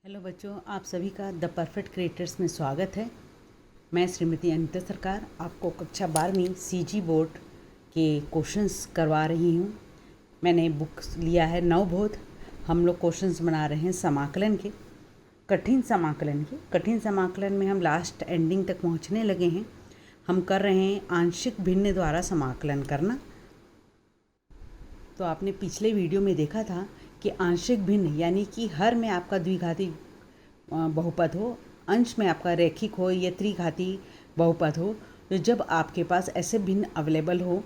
Hello बच्चों, आप सभी का द परफेक्ट क्रिएटर्स में स्वागत है। मैं श्रीमती अनीता सरकार आपको कक्षा 12वीं सीजी बोर्ड के क्वेश्चंस करवा रही हूँ। मैंने बुक लिया है नवबोध। हम लोग क्वेश्चंस बना रहे हैं समाकलन के, कठिन समाकलन में हम लास्ट एंडिंग तक पहुँचने लगे हैं। हम कर रहे हैं आंशिक भिन्न द्वारा समाकलन करना। तो आपने पिछले वीडियो में देखा था कि आंशिक भिन्न यानी कि हर में आपका द्विघाती बहुपद हो, अंश में आपका रैखिक हो या त्रिघाती बहुपद हो, तो जब आपके पास ऐसे भिन्न अवेलेबल हो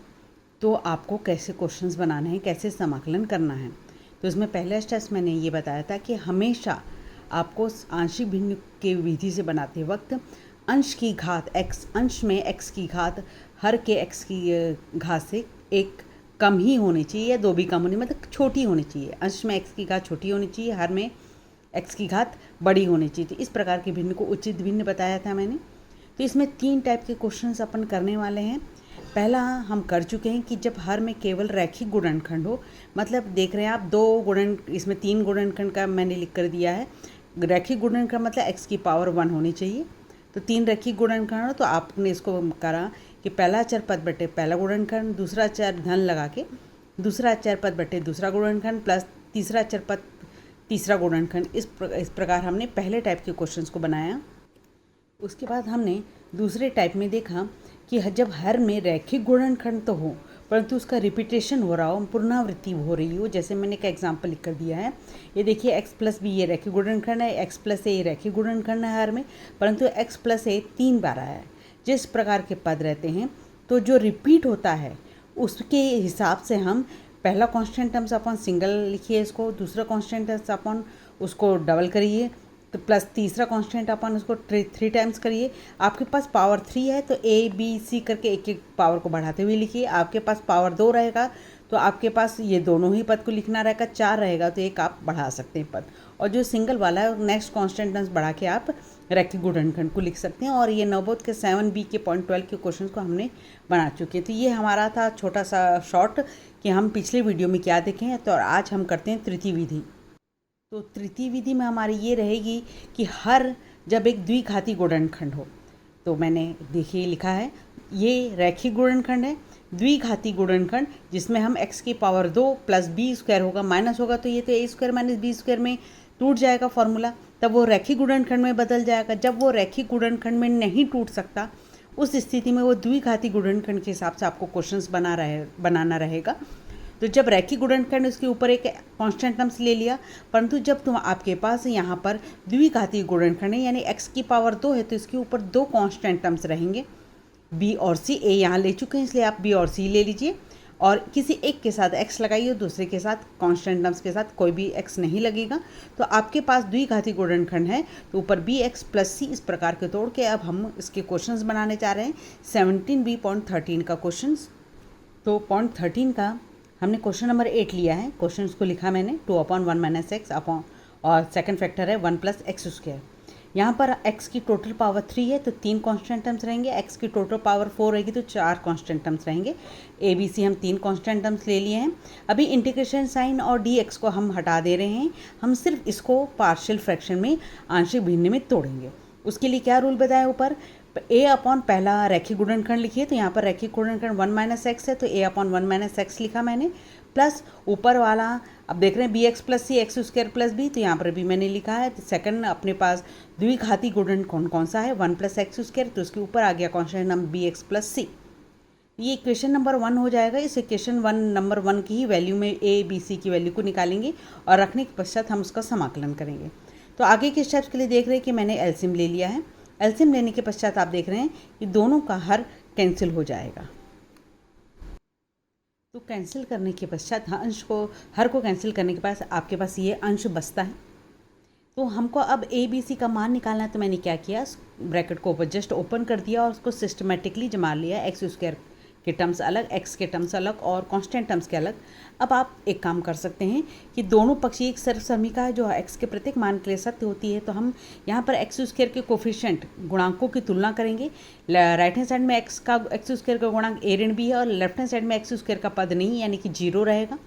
तो आपको कैसे क्वेश्चंस बनाने हैं, कैसे समाकलन करना है। तो इसमें पहला स्टेप मैंने ये बताया था कि हमेशा आपको आंशिक भिन्न के विधि से बनाते वक्त अंश की घात x, अंश में x की घात हर के x की घात से एक कम ही होनी चाहिए या दो भी कम होनी, मतलब छोटी होनी चाहिए। अंश में x की घात छोटी होनी चाहिए, हर में x की घात बड़ी होनी चाहिए। तो इस प्रकार के भिन्न को उचित भिन्न बताया था मैंने। तो इसमें 3 टाइप के क्वेश्चंस अपन करने वाले हैं। पहला हम कर चुके हैं कि जब हर में केवल रैखिक गुणनखंड हो, मतलब देख रहे हैं आप इसमें 3 गुणनखंड का मैंने लिख कर दिया है। रैखिक गुणनखंड मतलब x की पावर 1 होनी चाहिए। तो 3 रैखिक गुणनखंड हो तो आपने इसको करा कि पहला चर पद बटे पहला गुणनखंड, दूसरा चर धन लगा के दूसरा चर पद बटे दूसरा गुणनखंड प्लस तीसरा चर पद तीसरा गुणनखंड। इस प्रकार हमने पहले टाइप के क्वेश्चंस को बनाया। उसके बाद हमने दूसरे टाइप में देखा कि जब हर में रैखिक गुणनखंड तो हो परंतु उसका रिपीटेशन हो रहा हो, पुनरावृत्ति हो रही हो। जैसे मैंने एक एग्जाम्पल लिख कर दिया है, ये देखिए x प्लस बी ये रैखिक गुणनखंड है, x प्लस ए ये रैखिक गुणनखंड है हर में, परंतु x प्लस ए 3 बार आया है। जिस प्रकार के पद रहते हैं तो जो रिपीट होता है उसके हिसाब से हम पहला कांस्टेंट टर्म्स अपन सिंगल लिखिए इसको, दूसरा कांस्टेंट टर्म्स अपन उसको डबल करिए, तो प्लस तीसरा कांस्टेंट अपन उसको 3 टाइम्स करिए। आपके पास पावर 3 है तो ए बी सी करके एक एक पावर को बढ़ाते हुए लिखिए। आपके पास पावर 2 रहेगा तो आपके पास ये दोनों ही पद को लिखना रहेगा। 4 रहेगा तो एक आप बढ़ा सकते हैं पद, और जो सिंगल वाला है नेक्स्ट कांस्टेंट टर्म्स बढ़ा के आप रैखिक गुणनखंड को लिख सकते हैं। और ये नवबोध के 7B के पॉइंट 12 के क्वेश्चन को हमने बना चुके हैं। तो ये हमारा था छोटा सा शॉर्ट कि हम पिछले वीडियो में क्या देखें। तो आज हम करते हैं तृतीय विधि। तो तृतीय विधि में हमारी ये रहेगी कि हर जब एक द्विघाती गुणनखंड हो, तो मैंने देखिए लिखा है ये रैखिक गुणनखंड है। द्विघाती गुणनखंड जिसमें हम x की पावर 2 प्लस बी स्क्वायर होगा माइनस होगा, तो ये तो a square minus B square में टूट जाएगा फॉर्मूला, तब वो रैखिक गुणनखंड में बदल जाएगा। जब वो रैखिक गुणनखंड में नहीं टूट सकता उस स्थिति में वो द्विघाती गुणनखंड के हिसाब से आपको क्वेश्चंस बनाना रहेगा। तो जब रैखिक गुणनखंड उसके ऊपर एक कांस्टेंट टर्म्स ले लिया, परंतु जब तुम आपके पास यहाँ पर द्विघाती गुणनखंड है यानी x की पावर 2 है तो इसके ऊपर 2 कांस्टेंट टर्म्स रहेंगे b और c। a यहाँ ले चुके हैं इसलिए आप b और c ले लीजिए, और किसी एक के साथ x लगाइए, दूसरे के साथ कांस्टेंट टर्म्स के साथ कोई भी x नहीं लगेगा। तो आपके पास द्विघाती गुणनखंड है तो ऊपर bx प्लस c इस प्रकार के तोड़ के अब हम इसके क्वेश्चंस बनाने जा रहे हैं। 17B.13 का क्वेश्चंस। तो पॉइंट 13 का हमने क्वेश्चन नंबर 8 लिया है। क्वेश्चन को लिखा मैंने 2/1 माइनस एक्स अपॉन, और सेकंड फैक्टर है 1 प्लस एक्स स्क्वायर। यहाँ पर x की टोटल पावर 3 है तो 3 कांस्टेंट टर्म्स रहेंगे, x की टोटल पावर 4 रहेगी तो 4 कांस्टेंट टर्म्स रहेंगे। a b c हम 3 कांस्टेंट टर्म्स ले लिए हैं। अभी इंटीग्रेशन साइन और dx को हम हटा दे रहे हैं, हम सिर्फ इसको पार्शियल फ्रैक्शन में आंशिक भिन्न में तोड़ेंगे। उसके लिए क्या रूल बताया ऊपर, a अपॉन पहला रैखिक गुणनखंड लिखिए, तो यहाँ पर रैखिक गुणनखंड 1 माइनस एक्स है तो a अपॉन 1 माइनस एक्स लिखा मैंने, प्लस ऊपर वाला अब देख रहे हैं bx प्लस सी एक्स स्क्वायर प्लस बी, तो यहाँ पर भी मैंने लिखा है। तो सेकंड अपने पास द्विघाती गुणनखंड कौन सा है 1 प्लस एक्स स्क्वायर, तो उसके ऊपर आ गया कांस्टेंट नंबर bx प्लस सी। ये इक्वेशन नंबर 1 हो जाएगा। इस इक्वेशन नंबर 1 की ही वैल्यू में a b c की वैल्यू को निकालेंगे और रखने के पश्चात हम उसका समाकलन करेंगे। तो आगे के स्टेप्स के लिए देख रहे हैं कि मैंने एलसीएम ले लिया है। एलसीएम लेने के पश्चात आप देख रहे हैं कि दोनों का हर कैंसिल हो जाएगा। तो कैंसिल करने के पश्चात हर को कैंसिल करने के पास आपके पास ये अंश बचता है। तो हमको अब ए बी सी का मान निकालना है। तो मैंने क्या किया, ब्रैकेट को जस्ट ओपन कर दिया और उसको सिस्टमेटिकली जमा लिया। एक्स स्क्वायर के टर्म्स अलग, एक्स के टर्म्स अलग और कांस्टेंट टर्म्स के अलग। अब आप एक काम कर सकते हैं कि दोनों पक्ष एक सर्वसमीका है जो एक्स के प्रत्येक मान के लिए सत्य होती है। तो हम यहाँ पर एक्स स्क्वायर के कोफिशिएंट गुणांकों की तुलना करेंगे। राइट हैंड साइड में एक्स स्क्वायर का गुणांक a ऋण b है और लेफ्ट हैंड साइड में एक्स स्क्वायर का पद नहीं यानी कि 0 रहेगा।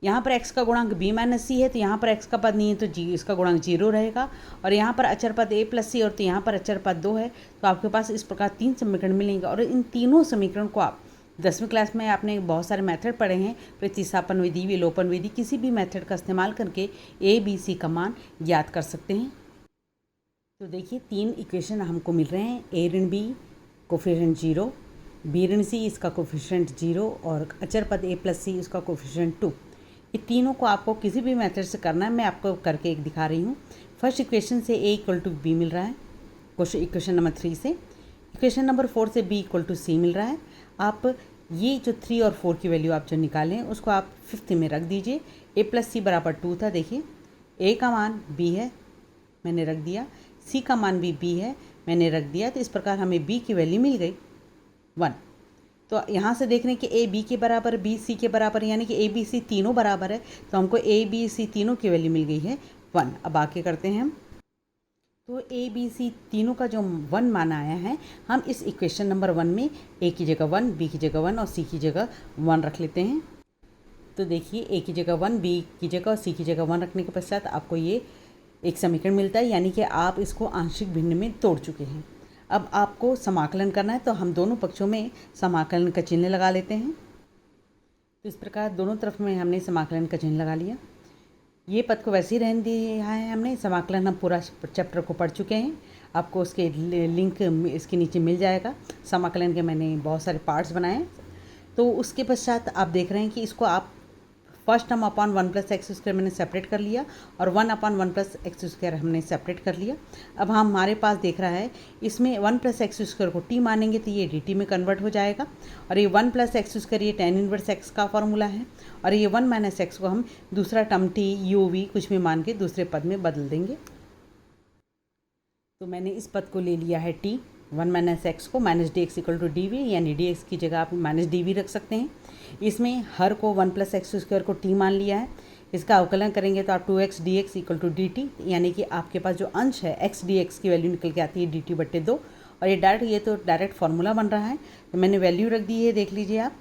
यहाँ पर x का गुणांक b माइनस सी है, तो यहाँ पर x का पद नहीं है तो g इसका गुणांक 0 रहेगा। और यहाँ पर अचर पद a प्लस सी और तो यहाँ पर अचर पद 2 है, तो आपके पास इस प्रकार 3 समीकरण मिलेंगे। और इन तीनों समीकरण को आप 10वीं क्लास में आपने बहुत सारे मेथड पढ़े हैं, प्रतिस्थापन विधि, विलोपन विधि, किसी भी मेथड का इस्तेमाल करके a b c का मान ज्ञात कर सकते हैं। तो देखिए 3 इक्वेशन हमको मिल रहे हैं, a ऋण b कोफिशिएंट 0, b ऋण c इसका कोफिशिएंट 0 और अचर पद a प्लस सी इसका कोफिशिएंट 2। ये तीनों को आपको किसी भी मेथड से करना है, मैं आपको करके एक दिखा रही हूँ। फर्स्ट इक्वेशन से a इक्वल टू बी मिल रहा है, इक्वेशन नंबर 3 से। इक्वेशन नंबर 4 से b इक्वल टू सी मिल रहा है। आप ये जो 3 और 4 की वैल्यू आप जो निकालें उसको आप फिफ्थ में रख दीजिए। a प्लस सी बराबर 2 था, देखिए a का मान b है, मैंने रख दिया, c का मान भी b है, मैंने रख दिया। तो इस प्रकार हमें b की वैल्यू मिल गई 1। तो यहाँ से देख रहे हैं कि a b के बराबर, b c के बराबर, यानी कि a b c तीनों बराबर है, तो हमको a b c तीनों की वैल्यू मिल गई है 1। अब आगे करते हैं हम। तो a b c तीनों का जो 1 माना आया है, हम इस इक्वेशन नंबर 1 में a की जगह 1, b की जगह 1 और c की जगह 1 रख लेते हैं। तो देखिए a की जगह 1, b की जगह और c की जगह 1 रखने के पश्चात आपको ये एक समीकरण मिलता है, यानी कि आप इसको आंशिक भिन्न में तोड़ चुके हैं। अब आपको समाकलन करना है, तो हम दोनों पक्षों में समाकलन का चिन्ह लगा लेते हैं। तो इस प्रकार दोनों तरफ में हमने समाकलन का चिन्ह लगा लिया। ये पद को वैसे ही रहने दिया है हमने, समाकलन हम पूरा चैप्टर को पढ़ चुके हैं, आपको उसके लिंक इसके नीचे मिल जाएगा। समाकलन के मैंने बहुत सारे पार्ट्स बनाए। तो उसके पश्चात आप देख रहे हैं कि इसको आप first term upon 1 plus x square मैंने सेपरेट कर लिया और 1 अपॉन 1 प्लस एक्स स्क्वायर हमने सेपरेट कर लिया। अब हमारे पास देख रहा है इसमें 1 प्लस एक्स स्क्वायर को t मानेंगे तो ये dt में कन्वर्ट हो जाएगा। और ये 1 प्लस एक्स स्क्वायर ये tan इनवर्स x का फॉर्मूला है, और ये 1 माइनस एक्स को हम दूसरा टर्म t u v कुछ भी मान के दूसरे पद में बदल देंगे। तो मैंने इस पद को ले लिया है t, 1 माइनस एक्स को minus D X equal to D V, यानी डी एक्स की जगह आप माइनस डी वी रख सकते हैं। इसमें हर को 1 प्लस एक्स स्क्वायर को t मान लिया है। इसका अवकलन करेंगे तो आप 2x dx equal to D T, यानी कि आपके पास जो अंश है x dx की वैल्यू निकल के आती है dt बटे 2। और ये डायरेक्ट फार्मूला बन रहा है, तो मैंने वैल्यू रख दी है, देख लीजिए आप।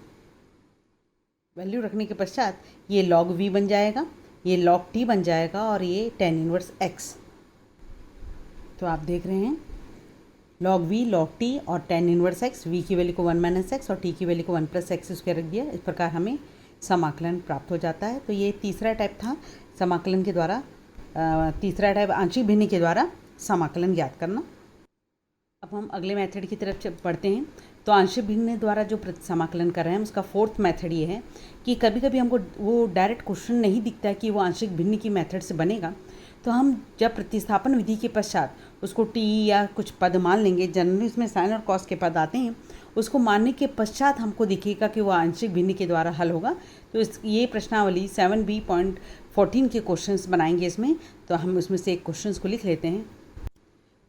वैल्यू रखने के पश्चात ये log v बन जाएगा, ये log t बन जाएगा और ये tan इनवर्स x। तो आप देख रहे हैं log v, log t और tan इनवर्स x, v की वैल्यू को 1 माइनस एक्स और t की वैल्यू को 1 प्लस एक्स स्क्वायर रख दिया। इस प्रकार हमें समाकलन प्राप्त हो जाता है। तो ये तीसरा टाइप था समाकलन के द्वारा, तीसरा टाइप आंशिक भिन्न के द्वारा समाकलन ज्ञात करना। अब हम अगले मेथड की तरफ पढ़ते हैं। तो आंशिक भिन्न द्वारा जो समाकलन कर रहे हैं उसका फोर्थ मेथड ये है कि कभी कभी हमको वो डायरेक्ट क्वेश्चन नहीं दिखता है कि वो आंशिक भिन्न की मेथड से बनेगा, तो हम जब प्रतिस्थापन विधि के पश्चात उसको t या कुछ पद मान लेंगे, जनरली उसमें साइन और कॉस के पद आते हैं, उसको मानने के पश्चात हमको दिखेगा कि वो आंशिक भिन्न के द्वारा हल होगा। तो ये प्रश्नावली 7b.14 के क्वेश्चंस बनाएंगे इसमें, तो हम उसमें से एक क्वेश्चन को लिख लेते हैं।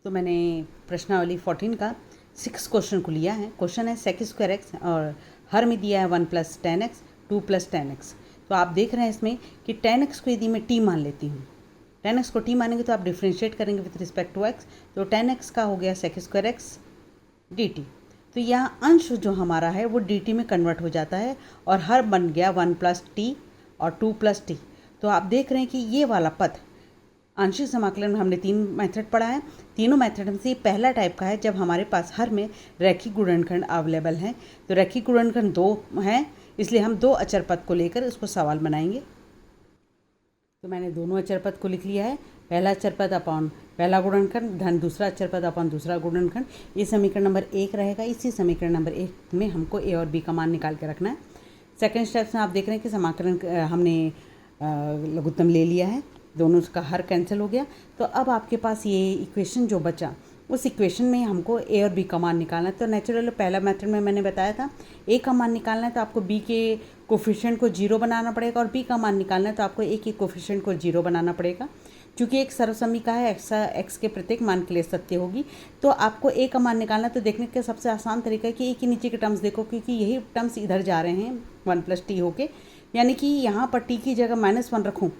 तो मैंने प्रश्नावली 14 का 6 क्वेश्चन को लिया है। क्वेश्चन है सेक स्क्वायर एक्स और हर में दिया है 1 plus ten x, 2 plus ten x. तो आप देख रहे हैं इसमें कि टेन एक्स को यदि मैं t मान लेती हूँ, टेन एक्स को t मानेंगे तो आप डिफ्रेंशिएट करेंगे विथ रिस्पेक्ट टू x, तो टेन एक्स का हो गया सेक स्क्वायर एक्स dt। तो यहाँ अंश जो हमारा है वो dt में कन्वर्ट हो जाता है और हर बन गया 1 प्लस टी और 2 प्लस टी। तो आप देख रहे हैं कि ये वाला पद आंशिक समाकलन में हमने 3 मेथड पढ़ा है। तीनों मेथड में से पहला टाइप का है जब हमारे पास हर में रैखिक गुणनखंड अवेलेबल है। तो रैखिक गुणनखंड 2 है, इसलिए हम 2 अचर पद को लेकर उसको सवाल बनाएंगे। तो मैंने दोनों अचर पद को लिख लिया है, पहला अचर पद अपॉन पहला गुणनखंड धन दूसरा अचर पद अपॉन दूसरा गुणनखंड। ये समीकरण नंबर 1 रहेगा। इसी समीकरण नंबर 1 में हमको a और b का मान निकाल के रखना है। सेकंड स्टेप में आप देख रहे हैं कि समाकलन हमने लघुत्तम ले लिया है, दोनों का हर कैंसिल हो गया। तो अब आपके पास ये इक्वेशन जो बचा, उस इक्वेशन में हमको a और b का मान निकालना है। तो नेचुरल पहला मेथड में मैंने बताया था a का मान निकालना है तो आपको b के कोफिशिएंट को 0 बनाना पड़ेगा, और b का मान निकालना है तो आपको a के कोफिशिएंट को 0 बनाना पड़ेगा। क्योंकि एक सर्वसमीका है, x के प्रत्येक मान के लिए सत्य होगी, तो आपको a का मान निकालना है। तो देखने का सबसे आसान तरीका है कि a के नीचे के टर्म्स देखो, क्योंकि यही टर्म्स इधर जा रहे हैं 1 प्लस टी होके, यानी कि यहाँ पर t की जगह -1 रखूँ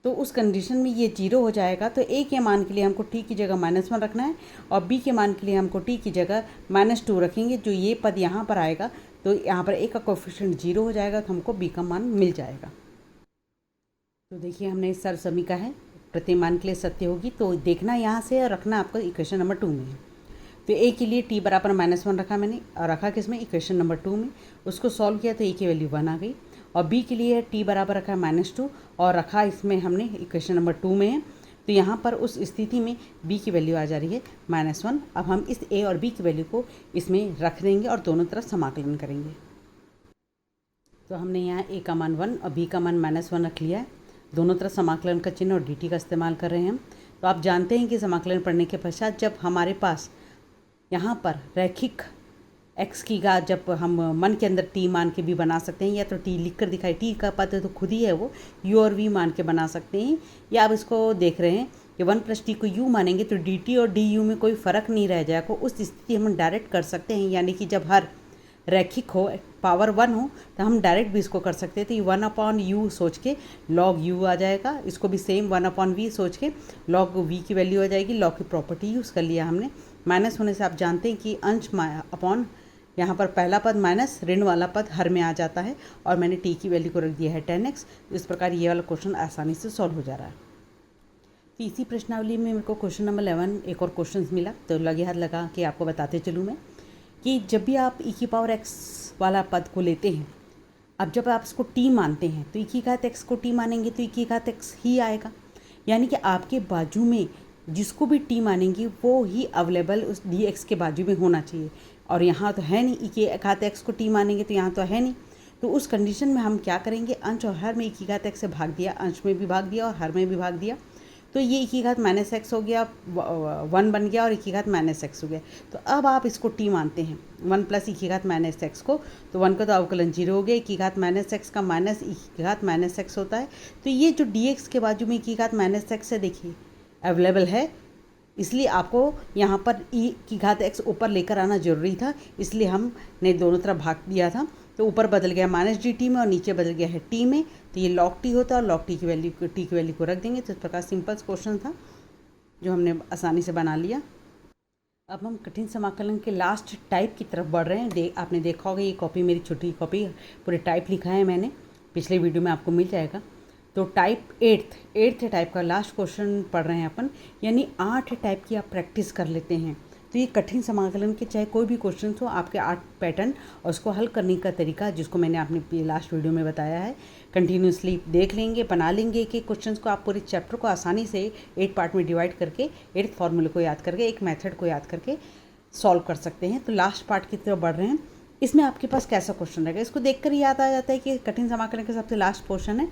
तो उस कंडीशन में ये 0 हो जाएगा। तो a के मान के लिए हमको t की जगह -1 रखना है और b के मान के लिए हमको t की जगह -2 रखेंगे। जो ये पद यहाँ पर आएगा तो यहाँ पर a का कोफिशिएंट 0 हो जाएगा, तो हमको b का मान मिल जाएगा। तो देखिए हमने सर्व समीका है, प्रत्येक मान के लिए सत्य होगी, तो देखना यहाँ से और रखना आपको इक्वेशन नंबर 2 में है। तो ए के लिए टी बराबर -1 रखा मैंने, और रखा किसमें, इक्वेशन नंबर 2 में। उसको सॉल्व किया तो ए की वैल्यू 1 आ गई। और बी के लिए टी बराबर रखा -2 और रखा इसमें हमने इक्वेशन नंबर 2 में है। तो यहाँ पर उस स्थिति में बी की वैल्यू आ जा रही है -1। अब हम इस ए और बी की वैल्यू को इसमें रख देंगे और दोनों तरफ समाकलन करेंगे। तो हमने यहाँ ए का मान 1 और बी का मान -1 रख लिया है। दोनों तरफ समाकलन का चिन्ह और dt का इस्तेमाल कर रहे हैं हम। तो आप जानते हैं कि समाकलन पढ़ने के पश्चात जब हमारे पास यहाँ पर रैखिक x की घात, जब हम मन के अंदर t मान के भी बना सकते हैं, या तो t लिख कर दिखाई, t का पद तो खुद ही है वो, u और v मान के बना सकते हैं, या आप इसको देख रहे हैं कि 1 + t को u मानेंगे तो dt और du में कोई फ़र्क नहीं रह जाएगा। उस स्थिति हम डायरेक्ट कर सकते हैं, यानी कि जब हर रैखिक हो, पावर 1 हो, तो हम डायरेक्ट भी इसको कर सकते हैं। तो ये 1/u सोच के log u आ जाएगा, इसको भी सेम 1/v सोच के log v की वैल्यू आ जाएगी। log की प्रॉपर्टी यूज़ कर लिया हमने। माइनस होने से आप जानते हैं कि अंश अपॉन, यहाँ पर पहला पद माइनस, ऋण वाला पद हर में आ जाता है, और मैंने t की वैल्यू को रख दिया है 10x। इस प्रकार ये वाला क्वेश्चन आसानी से सॉल्व हो जा रहा है। तो इसी प्रश्नावली में मेरे को क्वेश्चन नंबर 11 एक और क्वेश्चन मिला, तो लगे हाथ लगा कि आपको बताते चलूँ मैं कि जब भी आप e की पावर x वाला पद को लेते हैं, अब जब आप इसको t मानते हैं तो e की घात x को t मानेंगे तो e की घात x ही आएगा। यानी कि आपके बाजू में जिसको भी t मानेंगे वो ही अवेलेबल उस dx के बाजू में होना चाहिए, और यहाँ तो है नहीं, e की घात x को t मानेंगे तो यहाँ तो है नहीं। तो उस कंडीशन में हम क्या करेंगे, अंश और हर में e की घात x से भाग दिया, अंश में भी भाग दिया और हर में भी भाग दिया, तो ये e की घात -x हो गया, 1 बन गया, और e की घात -x हो गया। तो अब आप इसको t मानते हैं 1 + e की घात -x को, तो 1 का तो अवकलन 0 हो गया, e की घात -x का माइनस e की घात -x होता है। तो ये जो dx के बाजू में e की घात -x है, देखिए अवेलेबल है, इसलिए आपको यहाँ पर e की घात x ऊपर लेकर आना जरूरी था, इसलिए हमने दोनों तरफ भाग दिया था। तो ऊपर बदल गया -dt में और नीचे बदल गया है t में, तो ये log t होता है, और log t की वैल्यू को रख देंगे। तो इस प्रकार सिंपल क्वेश्चन था जो हमने आसानी से बना लिया। अब हम कठिन समाकलन के लास्ट टाइप की तरफ बढ़ रहे हैं। आपने देखा होगा ये कॉपी, मेरी छोटी कॉपी, पूरे टाइप लिखा है मैंने, पिछले वीडियो में आपको मिल जाएगा। तो टाइप 8th टाइप का लास्ट क्वेश्चन पढ़ रहे हैं अपन, यानी 8 टाइप की आप प्रैक्टिस कर लेते हैं। तो ये कठिन समाकलन के चाहे कोई भी क्वेश्चन हो, आपके 8 पैटर्न और उसको हल करने का तरीका जिसको मैंने अपने लास्ट वीडियो में बताया है, कंटिन्यूसली देख लेंगे, बना लेंगे कि क्वेश्चन को आप पूरे चैप्टर को आसानी से 8 पार्ट में डिवाइड करके 8 फॉर्मूले को याद करके, एक मेथड को याद करके सॉल्व कर सकते हैं। तो लास्ट पार्ट की तरफ बढ़ रहे हैं। इसमें आपके पास कैसा क्वेश्चन रहेगा, इसको देखकर ही याद आ जाता है कि कठिन समाकलन का सबसे लास्ट पोर्शन है।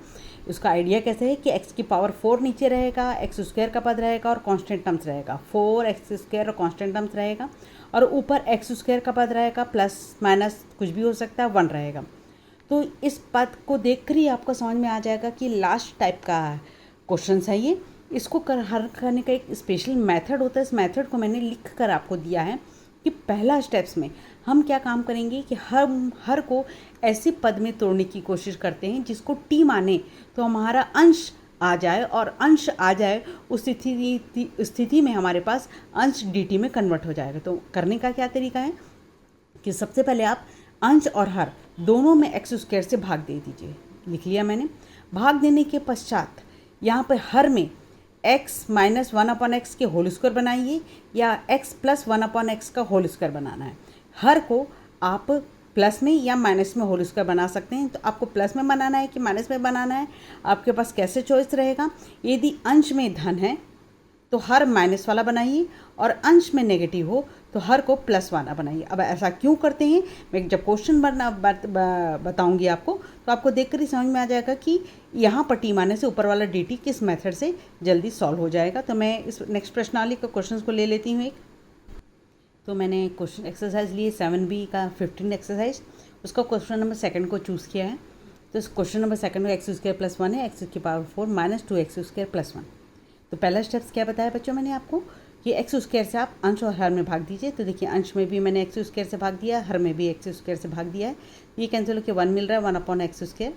उसका आइडिया कैसे है कि x की पावर 4 नीचे रहेगा, x² का पद रहेगा और कांस्टेंट टर्म्स रहेगा, 4x² और कांस्टेंट टर्म्स रहेगा, और ऊपर x² का पद रहेगा, प्लस माइनस कुछ भी हो सकता है, 1 रहेगा। तो इस पद को देखकर ही आपको समझ में आ जाएगा कि लास्ट टाइप का क्वेश्चन है ये। इसको हल करने का एक स्पेशल मेथड होता है, इस मेथड को मैंने लिख कर आपको दिया है कि पहला स्टेप्स में हम क्या काम करेंगे कि हम हर को ऐसे पद में तोड़ने की कोशिश करते हैं जिसको t माने तो हमारा अंश आ जाए, और अंश आ जाए उस स्थिति में हमारे पास अंश dt में कन्वर्ट हो जाएगा। तो करने का क्या तरीका है कि सबसे पहले आप अंश और हर दोनों में x² से भाग दे दीजिए। लिख लिया मैंने। भाग देने के पश्चात यहाँ पर हर में x - 1/x के होल स्क्वायर बनाइए, या x + 1/x का होल स्क्वायर बनाना है। हर को आप प्लस में या माइनस में होल स्क्वायर बना सकते हैं। तो आपको प्लस में बनाना है कि माइनस में बनाना है, आपके पास कैसे चॉइस रहेगा। यदि अंश में धन है तो हर माइनस वाला बनाइए, और अंश में नेगेटिव हो तो हर को प्लस वाला बनाइए। अब ऐसा क्यों करते हैं, मैं जब क्वेश्चन बताऊंगी आपको, तो आपको देखकर ही समझ में आ जाएगा कि यहाँ पर t माने से ऊपर वाला dt किस मेथड से जल्दी सॉल्व हो जाएगा। तो मैं इस नेक्स्ट प्रश्नावली का क्वेश्चन को ले लेती हूँ एक। तो मैंने क्वेश्चन एक्सरसाइज लिए 7b का 15 एक्सरसाइज, उसका क्वेश्चन नंबर 2 को चूज़ किया है। तो इस क्वेश्चन नंबर 2 में x² + 1 है, x की पावर 4 - 2x² + 1। तो पहला स्टेप्स क्या बताया बच्चों मैंने आपको कि x² से आप अंश और हर में भाग दीजिए। तो देखिए अंश में भी मैंने x² से भाग दिया, हर में भी x² से भाग दिया है। ये कैंसिल होकर 1 मिल रहा है, 1/x²।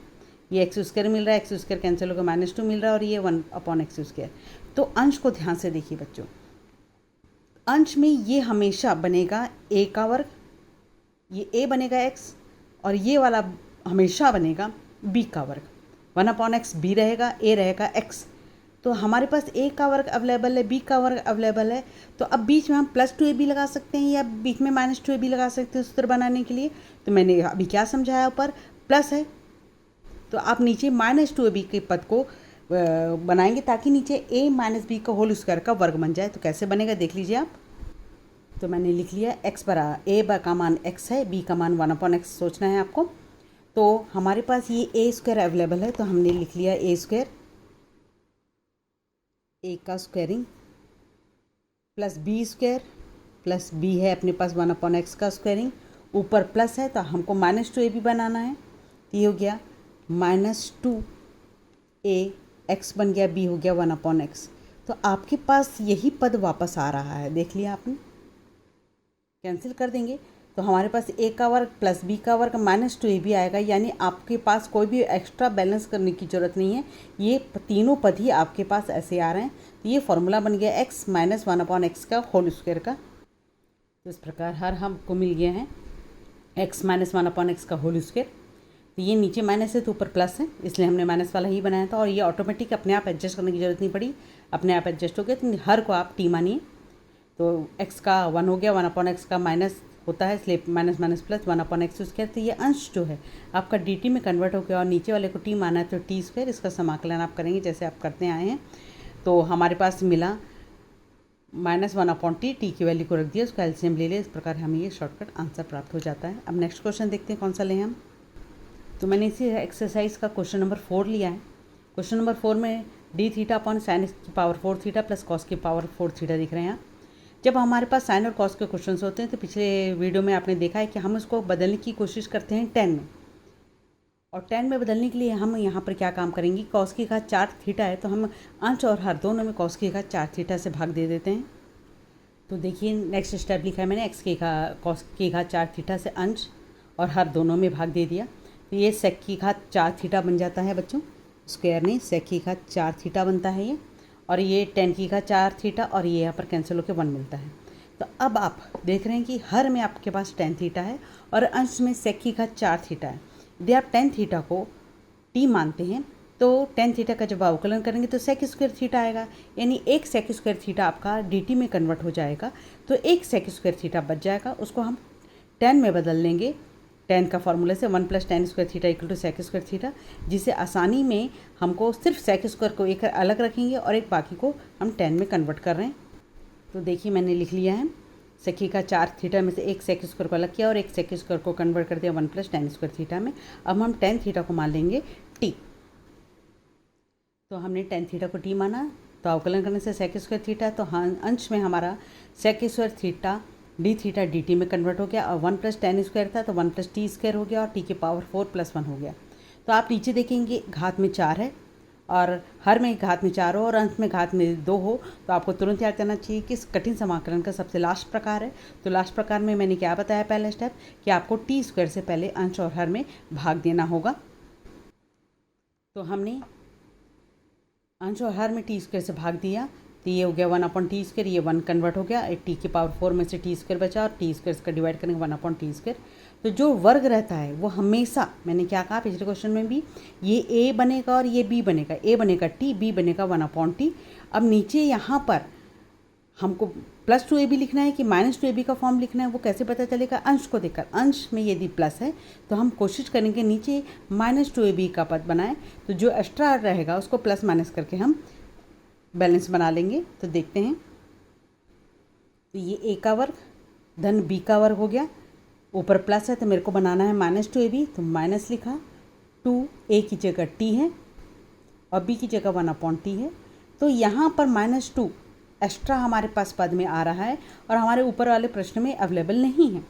ये x² मिल रहा है, x² कैंसिल होकर -2 मिल रहा है, और ये 1/x²। तो अंश को ध्यान से देखिए बच्चों, अंश में ये हमेशा बनेगा a का वर्ग, ये a बनेगा x, और ये वाला हमेशा बनेगा b का वर्ग। 1/x बी रहेगा, ए रहेगा x। तो हमारे पास ए का वर्ग अवेलेबल है, बी का वर्ग अवेलेबल है, तो अब बीच में हम +2ab लगा सकते हैं या बीच में -2ab लगा सकते हैं सूत्र बनाने के लिए। तो मैंने अभी क्या समझाया, ऊपर प्लस है तो आप नीचे -2ab के पद को बनाएंगे ताकि नीचे a - b का होल स्क्वायर का वर्ग बन जाए। तो कैसे बनेगा देख लीजिए आप। तो मैंने लिख लिया x पर a का मान x है, b का मान 1/x सोचना है आपको। तो हमारे पास ये a स्क्वायर अवेलेबल है, तो हमने लिख लिया a स्क्वायर, a का squaring plus b square plus b है अपने पास 1/x का स्क्वायरिंग, ऊपर प्लस है तो हमको -2ab बनाना है। तो ये हो गया -2ax बन गया, b हो गया 1/x। तो आपके पास यही पद वापस आ रहा है, देख लिया आपने। कैंसिल कर देंगे तो हमारे पास a का वर्ग प्लस b का वर्ग -2ab आएगा, यानी आपके पास कोई भी एक्स्ट्रा बैलेंस करने की ज़रूरत नहीं है, ये तीनों पद ही आपके पास ऐसे आ रहे हैं। तो ये फॉर्मूला बन गया x - 1/x का होल स्क्वायर का। तो इस प्रकार हर हमको मिल गया है x - 1/x का होल स्क्वायर। तो ये नीचे माइनस है तो ऊपर प्लस है, इसलिए हमने माइनस वाला ही बनाया था, और ये ऑटोमेटिक अपने आप एडजस्ट करने की ज़रूरत नहीं पड़ी, अपने आप एडजस्ट हो गया। तो हर को आप t मानिए। तो x का 1 हो गया, 1/x का माइनस होता है इसलिए minus minus plus 1/x square. तो ये अंश जो है आपका dt में कन्वर्ट हो गया और नीचे वाले को t माना है तो t स्क्वायर। इसका समाकलन आप करेंगे जैसे आप करते आए हैं। तो हमारे पास मिला -1/t, t की वैल्यू को रख दिया, उसका एलसीएम ले लिया। इस प्रकार हमें ये शॉर्टकट आंसर प्राप्त हो जाता है। अब नेक्स्ट क्वेश्चन देखते हैं कौन सा लें हम। तो मैंने इसी एक्सरसाइज का क्वेश्चन नंबर 4 लिया है। क्वेश्चन नंबर 4 में d थीटा अपॉन साइन की पावर 4 थीटा प्लस कॉस की पावर 4 थीटा दिख रहे हैं। जब हमारे पास साइन और कॉस के क्वेश्चंस होते हैं तो पिछले वीडियो में आपने देखा है कि हम उसको बदलने की कोशिश करते हैं tan में, और tan में बदलने के लिए हम यहाँ पर क्या काम करेंगे, कॉस की घात 4 थीटा है तो हम अंश और हर दोनों में कॉस की घात 4 थीटा से भाग दे देते हैं। तो देखिए नेक्स्ट स्टेप लिखा है मैंने, कॉस की घात 4 थीटा से अंश और हर दोनों में भाग दे दिया। तो ये सेक की घात 4 थीटा बन जाता है बच्चों, स्क्वायर नहीं, सेक की घात 4 थीटा बनता है ये, और ये tan की घात 4 थीटा, और ये यहाँ पर कैंसिल होकर 1 मिलता है। तो अब आप देख रहे हैं कि हर में आपके पास tan थीटा है और अंश में सेक की घात 4 थीटा है। यदि आप tan थीटा को t मानते हैं तो tan थीटा का जब अवकलन करेंगे तो सेक स्क्वायर थीटा आएगा, यानी एक सेक स्क्वायर थीटा आपका dt में कन्वर्ट हो जाएगा। तो एक सेक स्क्वायर थीटा बच जाएगा, उसको हम tan में बदल लेंगे। tan का फॉर्मूले से 1 + tan square theta equal to sec square theta, जिसे आसानी में हमको सिर्फ सेक स्क्वायर को एक अलग रखेंगे और एक बाकी को हम tan में कन्वर्ट कर रहे हैं। तो देखिए मैंने लिख लिया है, सेक की घात 4 थीटा में से एक सेक स्क्वायर को अलग किया और एक सेक स्क्वायर को कन्वर्ट कर दिया 1 + tan स्क्वायर थीटा में। अब हम tan थीटा को मान लेंगे t। तो हमने tan थीटा को t माना, तो अवकलन करने से सेक स्क्वायर थीटा, तो हाँ अंश में हमारा sec square theta d theta dt में कन्वर्ट हो गया, और 1 + tan स्क्वायर था तो 1 + t स्क्वायर हो गया और t की पावर 4 + 1 हो गया। तो आप नीचे देखेंगे घात में 4 है और हर में घात में 4 हो और अंश में घात में 2 हो, तो आपको तुरंत याद करना चाहिए कि इस कठिन समाकलन का सबसे लास्ट प्रकार है। तो लास्ट प्रकार में मैंने क्या बताया, पहला स्टेप कि आपको t स्क्वायर से पहले अंश और हर में भाग देना होगा। तो हमने अंश और हर में t स्क्वायर से भाग दिया, तो ये हो गया 1/t स्क्वायर, ये 1 कन्वर्ट हो गया, t की पावर 4 में से t स्क्वायर बचा और t स्क्वायर का डिवाइड करेंगे 1/t स्क्वायर। तो जो वर्ग रहता है वो हमेशा, मैंने क्या कहा पिछले क्वेश्चन में भी, ये a बनेगा और ये b बनेगा, a बनेगा t, b बनेगा 1/t। अब नीचे यहाँ पर हमको +2ab लिखना है कि -2ab का फॉर्म लिखना है, वो कैसे पता चलेगा, अंश को देखकर। अंश में यदि प्लस है तो हम कोशिश करेंगे नीचे -2ab का पद बनाएं, तो जो एक्स्ट्रा रहेगा उसको प्लस माइनस करके हम बैलेंस बना लेंगे। तो देखते हैं, तो ये a का वर्ग धन b का वर्ग हो गया, ऊपर प्लस है तो मेरे को बनाना है -2ab, तो माइनस लिखा, 2a की जगह t है और b की जगह 1/t है। तो यहाँ पर -2 एक्स्ट्रा हमारे पास पद में आ रहा है और हमारे ऊपर वाले प्रश्न में अवेलेबल नहीं है,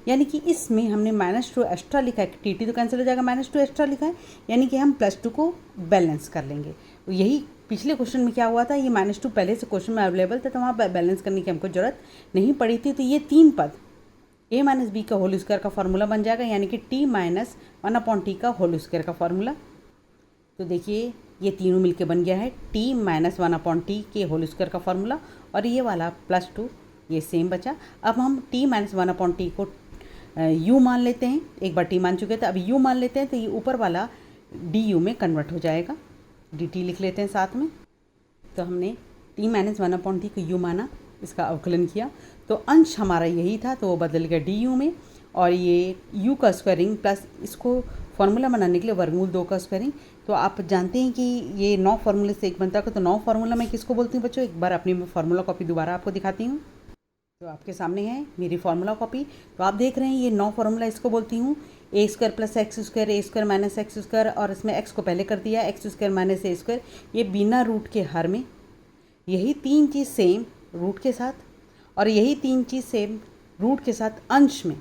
यानी कि इसमें हमने -2 एक्स्ट्रा लिखा है, टी तो कैंसिल हो जाएगा, -2 एक्स्ट्रा लिखा है, यानी कि हम +2 को बैलेंस कर लेंगे। यही पिछले क्वेश्चन में क्या हुआ था, ये -2 पहले से क्वेश्चन में अवेलेबल था तो वहाँ बैलेंस करने की हमको ज़रूरत नहीं पड़ी थी। तो ये 3 पद a - b का होल स्क्वायर का फॉर्मूला बन जाएगा, यानी कि t - 1/t का होल स्क्वायर का फॉर्मूला। तो देखिए ये तीनों मिलके बन गया है t - 1/t के होल स्क्वायर का फॉर्मूला, और ये वाला +2 ये सेम बचा। अब हम t - 1/t को u मान लेते हैं, एक बार t मान चुके थे, अब u मान लेते हैं। तो ये ऊपर वाला डी यू में कन्वर्ट हो जाएगा। डी टी लिख लेते हैं साथ में। तो हमने टी माइनस 1/t को यू माना, इसका अवकलन किया, तो अंश हमारा यही था, तो वो बदल गया डी यू में। और ये u का स्क्वायरिंग प्लस इसको फार्मूला बनाने के लिए वर्गमूल 2 का स्क्वायरिंग। तो आप जानते हैं कि ये 9 फार्मूले से एक बनता है, तो 9 फार्मूला मैं किसको बोलती हूँ बच्चों? एक बार अपनी फार्मूला कॉपी दोबारा आपको दिखाती हूँ। तो आपके सामने है मेरी फार्मूला कॉपी। तो आप देख रहे हैं ये 9 फार्मूला इसको बोलती हूँ ए स्क्वायर प्लस एक्स स्क्वायर, ए स्क्वायर माइनस एक्स स्क्वायर, और इसमें एक्स को पहले कर दिया, एक्स स्क्वायर माइनस ए स्क्वायर। ये बिना रूट के हर में, यही 3 चीज़ सेम रूट के साथ, और यही 3 चीज़ सेम रूट के साथ अंश में।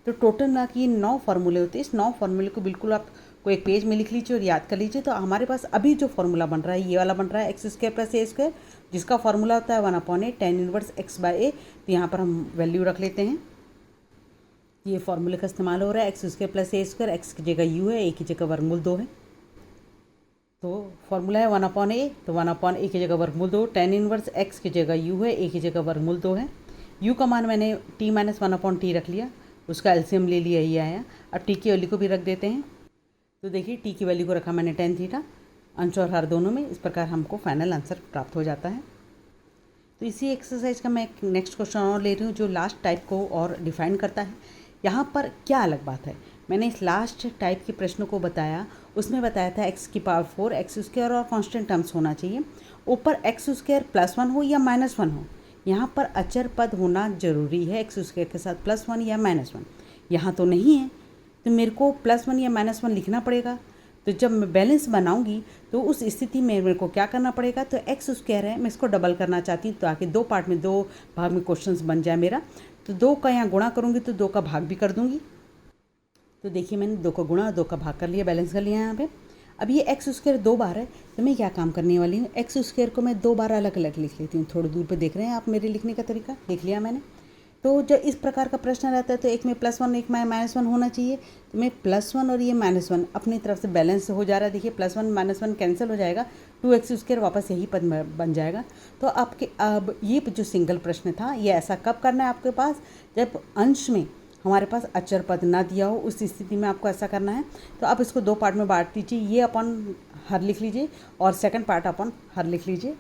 तो टोटल ना कि 9 फार्मूले होते हैं। इस 9 फार्मूले को बिल्कुल आप कोई एक पेज में लिख लीजिए और याद कर लीजिए। तो हमारे पास अभी जो फार्मूला बन रहा है ये वाला बन रहा है x square plus a square, जिसका फार्मूला होता है 1/a tan inverse x by a. तो यहाँ पर हम वैल्यू रख लेते हैं। ये फार्मूले का इस्तेमाल हो रहा है, x square plus a square, x की जगह u है, ए की जगह वर्गमूल 2 है। तो फार्मूला है 1/a, तो 1/a की जगह वर्गमूल 2, tan इनवर्स x की जगह u है, ए की जगह वर्गमूल 2 है। u का मान मैंने t माइनस 1/t रख लिया, उसका एलसीएम ले लिया, ये आया। अब t की वैल्यू को भी रख देते हैं। तो देखिए t की वैल्यू को रखा मैंने tan थीटा, अंश और हर दोनों में। इस प्रकार हमको फाइनल आंसर प्राप्त हो जाता है। तो इसी एक्सरसाइज का मैं एक नेक्स्ट क्वेश्चन और ले रही हूँ जो लास्ट टाइप को और डिफाइन करता है। यहाँ पर क्या अलग बात है, मैंने इस लास्ट टाइप के प्रश्न को बताया, उसमें बताया था x की पावर 4 एक्स स्क्वायर और कांस्टेंट टर्म्स होना चाहिए, ऊपर एक्स स्क्वायर +1 हो या -1 हो। यहाँ पर अचर पद होना जरूरी है, एक्स स्क्वायर के साथ +1 या -1। यहाँ तो नहीं है, तो मेरे को +1 या -1 लिखना पड़ेगा। तो जब मैं बैलेंस बनाऊंगी तो उस स्थिति में मेरे को क्या करना पड़ेगा? तो एक्स स्क्वायर है, मैं इसको डबल करना चाहती हूँ ताकि 2 पार्ट में 2 भाग में क्वेश्चंस बन जाए मेरा। तो 2 का यहाँ गुणा करूँगी तो 2 का भाग भी कर दूँगी। तो देखिए मैंने 2 का गुणा और 2 का भाग कर लिया, बैलेंस कर लिया यहाँ पे। अब ये एक्स स्क्वायर 2 बार है, तो मैं क्या काम करने वाली हूँ, एक्स स्क्वायर को मैं 2 बार अलग अलग लिख लेती हूँ। थोड़ी दूर पे देख रहे हैं आप मेरे लिखने का तरीका, देख लिया मैंने। तो जब इस प्रकार का प्रश्न रहता है तो एक में +1 एक में -1 होना चाहिए। तो मैं +1 और ये -1 अपनी तरफ से बैलेंस हो जा रहा है। देखिए +1 -1 कैंसिल हो जाएगा, 2x स्क्वायर वापस यही पद बन जाएगा। तो आपके अब ये जो सिंगल प्रश्न था ये ऐसा कब करना है आपके पास, जब अंश में हमारे पास अचर पद ना दिया हो, उस स्थिति में आपको ऐसा करना है। तो आप इसको 2 पार्ट में बांट दीजिए, ये अपन हर लिख लीजिए और सेकंड पार्ट अपन हर लिख लीजिए।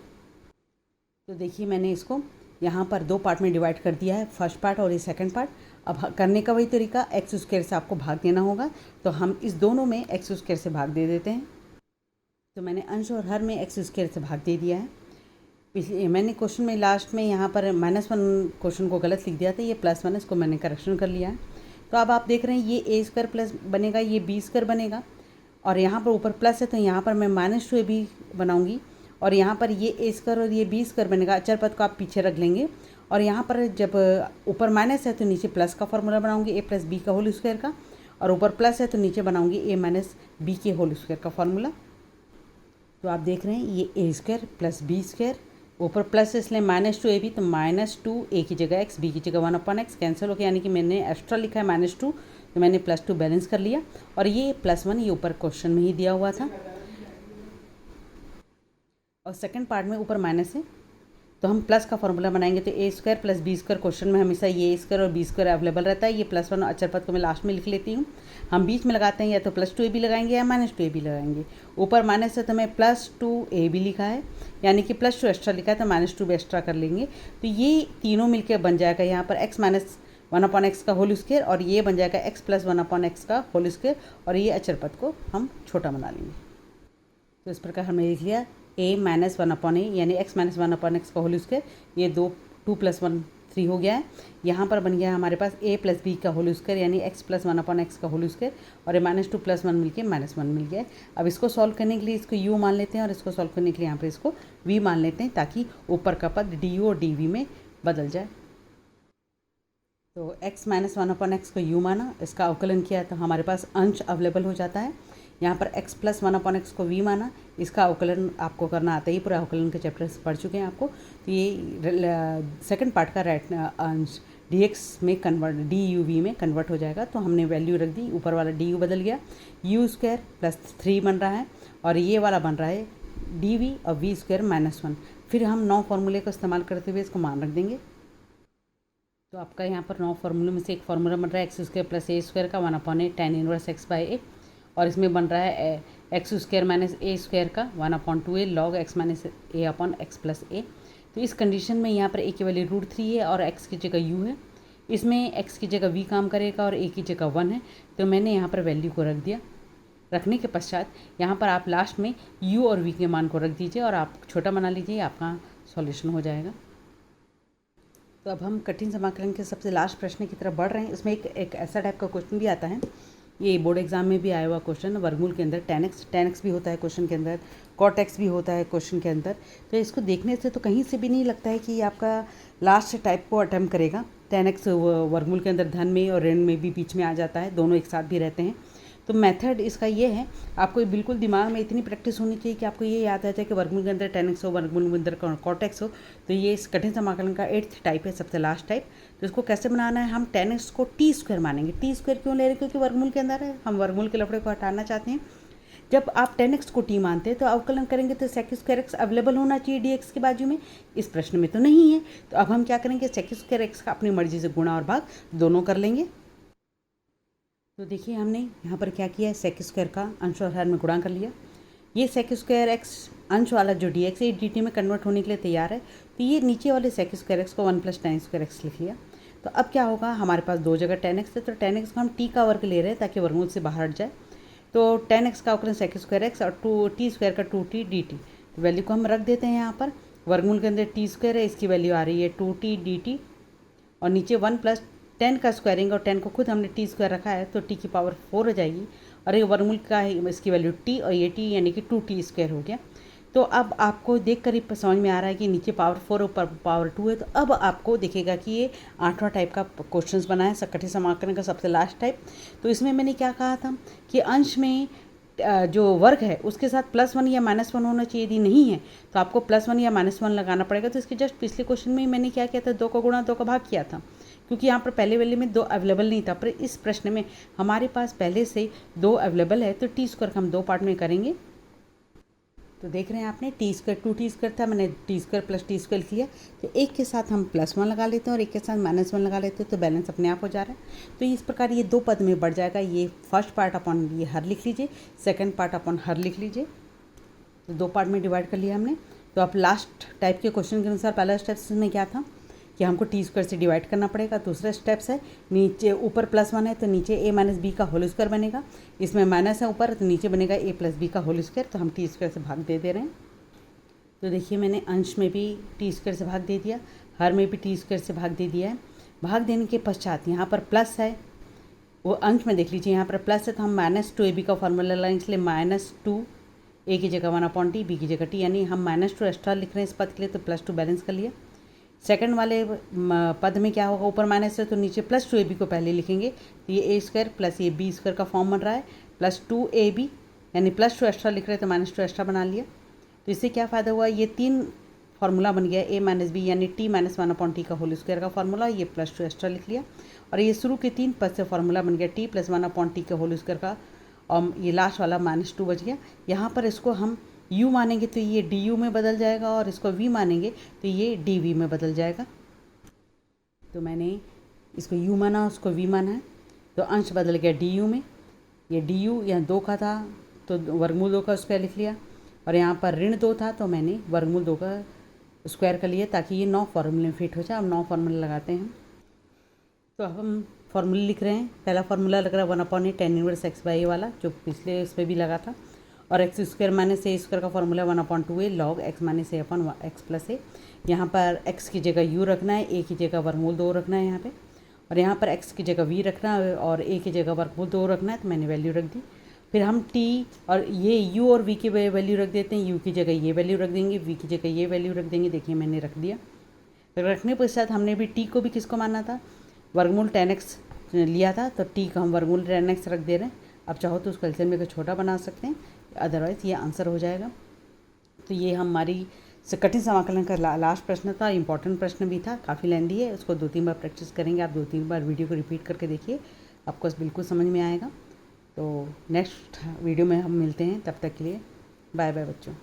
तो देखिए मैंने इसको यहाँ पर 2 पार्ट में डिवाइड कर दिया है, फर्स्ट पार्ट और ये सेकंड पार्ट। अब करने का वही तरीका, एक्स स्क्वायर से आपको भाग देना होगा, तो हम इस दोनों में एक्स स्क्वायर से भाग दे देते हैं। तो मैंने अंश और हर में एक्स स्क्वायर से भाग दे दिया है। पिछले मैंने क्वेश्चन में लास्ट में यहाँ पर -1 क्वेश्चन को गलत लिख दिया था, ये +1 इसको मैंने करेक्शन कर लिया है। तो अब आप देख रहे हैं ये ए स्क्वायर प्लस बनेगा, ये बी स्क्वायर बनेगा, और यहाँ पर ऊपर प्लस है तो यहाँ पर मैं -2ab बनाऊँगी, और यहाँ पर ये ए स्क्वायर और ये बी स्क्वायर बनेगा। अचर पद को आप पीछे रख लेंगे, और यहाँ पर जब ऊपर माइनस है तो नीचे प्लस का फॉर्मूला बनाऊँगी, a + b का होल स्क्वायर का, और ऊपर प्लस है तो नीचे बनाऊँगी a - b के होल स्क्वायर का फॉर्मूला। तो आप देख रहे हैं ये a square plus B square, ऊपर प्लस इसलिए -2ab, तो -2 a की जगह x, b की जगह 1/x कैंसिल हो गया, यानी कि मैंने एक्स्ट्रा लिखा है -2, तो मैंने +2 बैलेंस कर लिया। और ये +1 ये ऊपर क्वेश्चन में ही दिया हुआ था, और सेकंड पार्ट में ऊपर माइनस है तो हम प्लस का फॉर्मूला बनाएंगे। तो a square plus B square, question में हमेशा ये ए स्क्वायर और बी स्क्वायर अवेलेबल रहता है। ये +1 अचर पद को मैं लास्ट में लिख लेती हूँ। हम बीच में लगाते हैं, या तो +2ab लगाएंगे या -2ab लगाएंगे। ऊपर माइनस है तो मैं +2ab लिखा है, यानी कि +2 एक्स्ट्रा लिखा है तो -2 भी एक्स्ट्रा कर लेंगे। तो ये तीनों मिलकर बन जाएगा यहाँ पर x - 1/x का होल स्क्वायर, और ये बन जाएगा x + 1/x का होल स्क्वायर, और ये अचर पद को हम छोटा बना लेंगे। तो इस प्रकार हमने लिख लिया a - 1/a, यानी x - 1/x का होल स्क्वायर। ये 2 + 1 3 हो गया है। यहाँ पर बन गया हमारे पास a + b का होल स्क्वायर, यानी x + 1/x का होल स्क्वायर, और ये -2 + 1 मिलके -1 मिल गया है। अब इसको सॉल्व करने के लिए इसको u मान लेते हैं, और इसको सॉल्व करने के लिए यहाँ पर इसको v मान लेते हैं, ताकि ऊपर का पद du और dv में बदल जाए। तो x - 1/x को u माना, इसका अवकलन किया तो हमारे पास अंश अवेलेबल हो जाता है। यहाँ पर x + 1/x को v माना, इसका अवकलन आपको करना आता है, पूरा अवकलन के चैप्टर्स पढ़ चुके हैं आपको। तो ये सेकंड पार्ट का अंश dx में कन्वर्ट duv में कन्वर्ट हो जाएगा। तो हमने वैल्यू रख दी, ऊपर वाला du बदल गया, u स्क्वायर + 3 बन रहा है, और ये वाला बन रहा है dv और v स्क्वायर -1। फिर हम 9 फार्मूले का इस्तेमाल करते हुए इसको मान रख देंगे। तो आपका यहाँ पर 9 फार्मूले में से एक फार्मूला बन रहा है x² + a² का 1/a tan इनवर्स x/a, और इसमें बन रहा है एक्स स्क्वायर माइनस ए स्क्वायर का 1/2a log x माइनस ए अपॉन एक्स प्लस ए। तो इस कंडीशन में यहाँ पर ए की वैल्यू √3 है और x की जगह u है। इसमें x की जगह v काम करेगा और a की जगह 1 है, तो मैंने यहाँ पर वैल्यू को रख दिया। रखने के पश्चात यहाँ पर आप लास्ट में u और v के मान को रख दीजिए और आप छोटा बना लीजिए, आपका सॉल्यूशन हो जाएगा। तो अब हम कठिन समाकलन के सबसे लास्ट प्रश्न की तरफ बढ़ रहे हैं। इसमें एक ऐसा टाइप का क्वेश्चन भी आता है, ये बोर्ड एग्जाम में भी आया हुआ क्वेश्चन, वर्गमूल के अंदर tan x भी होता है क्वेश्चन के अंदर, cot x भी होता है क्वेश्चन के अंदर। तो इसको देखने से तो कहीं से भी नहीं लगता है कि ये आपका लास्ट टाइप को अटेम्प्ट करेगा। tan x वर्गमूल के अंदर धन में और ऋण में भी बीच में आ जाता है, दोनों एक साथ भी रहते हैं। तो मेथड इसका ये है, आपको बिल्कुल दिमाग में इतनी प्रैक्टिस होनी चाहिए कि आपको ये याद आ जाए कि वर्गमूल के अंदर tan x हो, वर्गमूल के अंदर cot x हो। तो ये इस कठिन समाकलन का 8th टाइप है, सबसे लास्ट टाइप। तो इसको कैसे बनाना है, हम tan x को t स्क्वायर मानेंगे। t स्क्वायर क्यों ले रहे हैं, क्योंकि वर्गमूल के अंदर है, हम वर्गमूल के लफड़े को हटाना चाहते हैं। जब आप tan x को t मानते हैं तो अवकलन करेंगे तो sec स्क्वायर x अवेलेबल होना चाहिए dx के बाजू में। इस प्रश्न में तो नहीं है, तो अब हम क्या करेंगे, sec स्क्वायर x का अपनी मर्जी से गुणा और भाग दोनों कर लेंगे। तो देखिए हमने यहाँ पर क्या किया है, सेक स्क्वायर का अंश और हर में गुणा कर लिया। ये सेक स्क्वायर एक्स अंश वाला जो डी एक्स है डी टी में कन्वर्ट होने के लिए तैयार है, तो ये नीचे वाले सेक स्क्वायर एक्स को 1 + tan स्क्वायर एक्स लिख लिया। तो अब क्या होगा, हमारे पास दो जगह tan x है, तो tan x को हम t का वर्ग ले रहे हैं ताकि वर्गमूल से बाहर हट जाए। तो tan x का अवकलन सेक स्क्वायर एक्स और t स्क्वायर का 2t dt, तो वैल्यू को हम रख देते हैं यहाँ पर। वर्गमूल के अंदर t स्क्वायर है, इसकी वैल्यू आ रही है 2t dt और नीचे 1 + tan का स्क्वायरिंग, और 10 को खुद हमने t स्क्वायर रखा है तो t की पावर 4 हो जाएगी और ये वर्गमूल का है, इसकी वैल्यू t और ये t यानी कि 2t स्क्वायर हो गया। तो अब आपको देख कर ही समझ में आ रहा है कि नीचे पावर 4 ऊपर पावर 2 है। तो अब आपको दिखेगा कि ये 8वां टाइप का क्वेश्चन बना है, कठिन समाकलन का सबसे लास्ट टाइप। तो इसमें मैंने क्या कहा था कि अंश में जो वर्ग है उसके साथ +1 या -1 होना चाहिए। यदि नहीं है तो आपको +1 या -1 लगाना पड़ेगा। तो इसके जस्ट पिछले क्वेश्चन में मैंने क्या किया था, 2 का गुणा 2 का भाग किया था, क्योंकि यहाँ पर पहले वाले में 2 अवेलेबल नहीं था। पर इस प्रश्न में हमारे पास पहले से 2 अवेलेबल है, तो t स्क्वायर हम 2 पार्ट में करेंगे। तो देख रहे हैं आपने t स्क्वायर 2t स्क्वायर था, मैंने t स्क्वायर + t स्क्वायर लिख लिया। तो एक के साथ हम +1 लगा लेते हैं और एक के साथ -1 लगा लेते हैं, तो बैलेंस अपने आप हो जा रहा है। तो इस प्रकार ये 2 पद में बढ़ जाएगा। ये फर्स्ट पार्ट अपॉन ये हर लिख लीजिए, सेकंड पार्ट अपॉन हर लिख लीजिए। तो 2 पार्ट में डिवाइड कर लिया हमने। तो अब लास्ट टाइप के क्वेश्चन के अनुसार पहला स्टेप्स में क्या था कि हमको t स्क्वायर से डिवाइड करना पड़ेगा। दूसरा स्टेप्स है, नीचे ऊपर +1 है तो नीचे a - b का होल स्क्वायर बनेगा, इसमें माइनस है ऊपर तो नीचे बनेगा a + b का होल स्क्वायर। तो हम t स्क्वायर से भाग दे रहे हैं। तो देखिए मैंने अंश में भी t स्क्वायर से भाग दे दिया, हर में भी t स्क्वायर से भाग दे दिया है। भाग देने के पश्चात यहाँ पर प्लस है, वो अंश में देख लीजिए यहाँ पर प्लस है तो हम -2ab का फॉर्मूला लगाएंगे, इसलिए -2 a की जगह 1/t, b की जगह t, यानी हम -2 एक्स्ट्रा लिख रहे हैं इस पद के लिए, तो +2 बैलेंस कर लिया। सेकंड वाले पद में क्या होगा, ऊपर माइनस है तो नीचे +2ab को पहले लिखेंगे। तो ये a स्क्वायर प्लस ये b स्क्वायर का फॉर्म बन रहा है, +2ab यानी +2 एक्स्ट्रा लिख रहे हैं तो -2 एक्स्ट्रा बना लिया। तो इससे क्या फ़ायदा हुआ, ये 3 फार्मूला बन गया, a - b यानी t - 1/t का होल स्क्वायर का फार्मूला, ये +2 एक्स्ट्रा लिख लिया। और ये शुरू के 3 पद से फार्मूला बन गया t + 1/t का होल स्क्वायर का, और ये लास्ट वाला -2 बच गया। यहाँ पर इसको हम u मानेंगे तो ये du में बदल जाएगा और इसको v मानेंगे तो ये dv में बदल जाएगा। तो मैंने इसको u माना, उसको v माना है, तो अंश बदल गया du में। ये du यहाँ 2 का था तो वर्गमूल 2 का स्क्वायर लिख लिया, और यहाँ पर ऋण 2 था तो मैंने वर्गमूल 2 का स्क्वायर कर लिया ताकि ये 9 फार्मूले में फिट हो जाए। अब 9 फार्मूले लगाते हैं। तो अब हम फार्मूले लिख रहे हैं। पहला फार्मूला लग रहा है 1/a tan इनवर्स x/a वाला, जो पिछले इस पर भी लगा था, और x स्क्वायर - a स्क्वायर का formula 1/2a log x - a upon x + a। यहाँ पर x की जगह u रखना है, a की जगह वर्गमूल 2 रखना है यहाँ पे, और यहाँ पर x की जगह v रखना है और a की जगह वर्गमूल 2 रखना है, तो मैंने वैल्यू रख दी। फिर हम t और ये u और v की वैल्यू रख देते हैं। u की जगह ये वैल्यू रख देंगे, v की जगह ये वैल्यू रख देंगे। देखिए मैंने रख दिया। तो रखने के पश्चात हमने भी t को भी किसको मानना था, वर्गमूल tan x लिया था, तो t का हम वर्गमूल tan x रख दे रहे हैं। अब चाहो तो उसको एलसीएम में छोटा बना सकते हैं, अदरवाइज़ ये आंसर हो जाएगा। तो ये हमारी कठिन समाकलन का लास्ट प्रश्न था, इंपॉर्टेंट प्रश्न भी था, काफ़ी लेंदी है। उसको 2-3 बार प्रैक्टिस करेंगे आप, 2-3 बार वीडियो को रिपीट करके देखिए, आपको बिल्कुल समझ में आएगा। तो नेक्स्ट वीडियो में हम मिलते हैं, तब तक के लिए बाय बाय बच्चों।